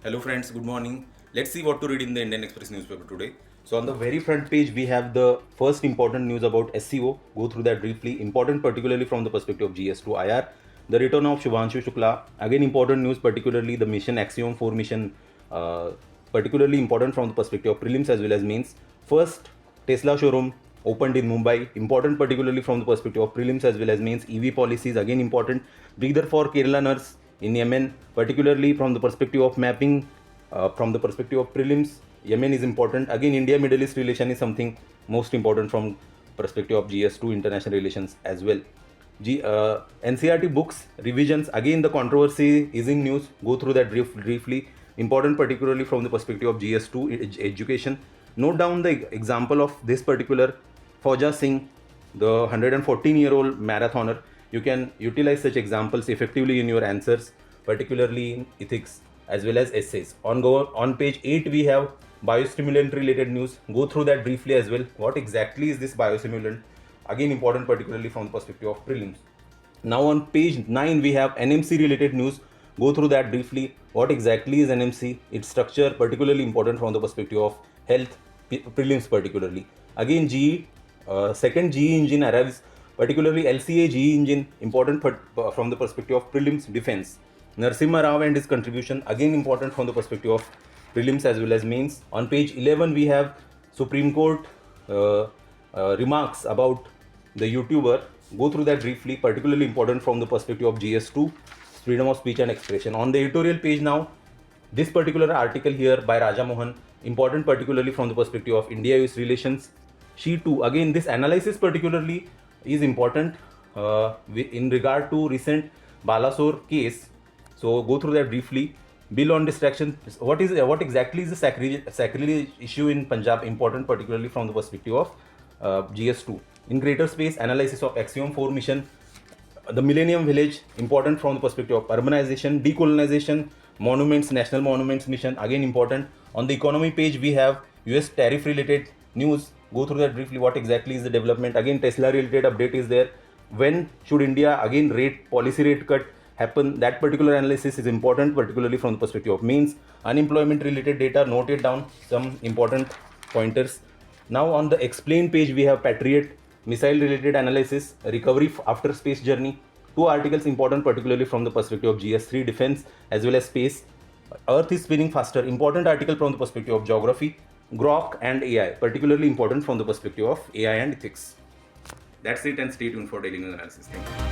Hello friends, good morning. Let's see what to read in the Indian Express newspaper today. So on the very front page, we have the first important news about SEO. Go through that briefly. Important particularly from the perspective of GS2 IR. The return of Shubhanshu Shukla. Again important news, particularly the mission Axiom 4 mission, particularly important from the perspective of prelims as well as mains. First, Tesla showroom opened in Mumbai. Important particularly from the perspective of prelims as well as mains. EV policies again important. Breather for Kerala nurse in Yemen, particularly from the perspective of mapping, from the perspective of prelims. Yemen is important. Again, India-Middle East relation is something most important from perspective of GS2 international relations as well. NCRT books revisions. Again, the controversy is in news. Go through that briefly. Important, particularly from the perspective of GS2 education. Note down the example of this particular Fauja Singh, the 114-year-old marathoner. You can utilize such examples effectively in your answers, particularly in ethics as well as essays. On page 8, we have biostimulant related news. Go through that briefly as well. What exactly is this biostimulant? Again, important, particularly from the perspective of prelims. Now on page 9, we have NMC related news. Go through that briefly. What exactly is NMC? Its structure, particularly important from the perspective of health, prelims particularly. Again, GE, second GE engine arrives, particularly LCA GE engine, important from the perspective of prelims defense. Narasimha Rao and his contribution, again important from the perspective of prelims as well as mains. On page 11, we have Supreme Court remarks about the YouTuber. Go through that briefly, particularly important from the perspective of GS2, freedom of speech and expression. On the editorial page now, this particular article here by Raja Mohan, important particularly from the perspective of India-US relations. She too, again this analysis particularly is important in regard to recent Balasore case. So go through that briefly. Bill on distraction. What exactly is the sacrilege issue in Punjab? Important particularly from the perspective of GS2. In greater space, analysis of Axiom 4 mission. The Millennium Village, important from the perspective of urbanization, decolonization, monuments, national monuments mission, again important. On the economy page, we have US tariff related news. Go through that briefly. What exactly is the development? Again, Tesla related update is there. When should India again policy rate cut happen? That particular analysis is important, particularly from the perspective of means. Unemployment related data, noted down some important pointers. Now on the explain page, we have Patriot missile related analysis, recovery after space journey. Two articles important, particularly from the perspective of GS3 defense as well as space. Earth is spinning faster, important article from the perspective of geography. Grok and AI, particularly important from the perspective of AI and ethics. That's it, and stay tuned for daily news analysis. Thank you.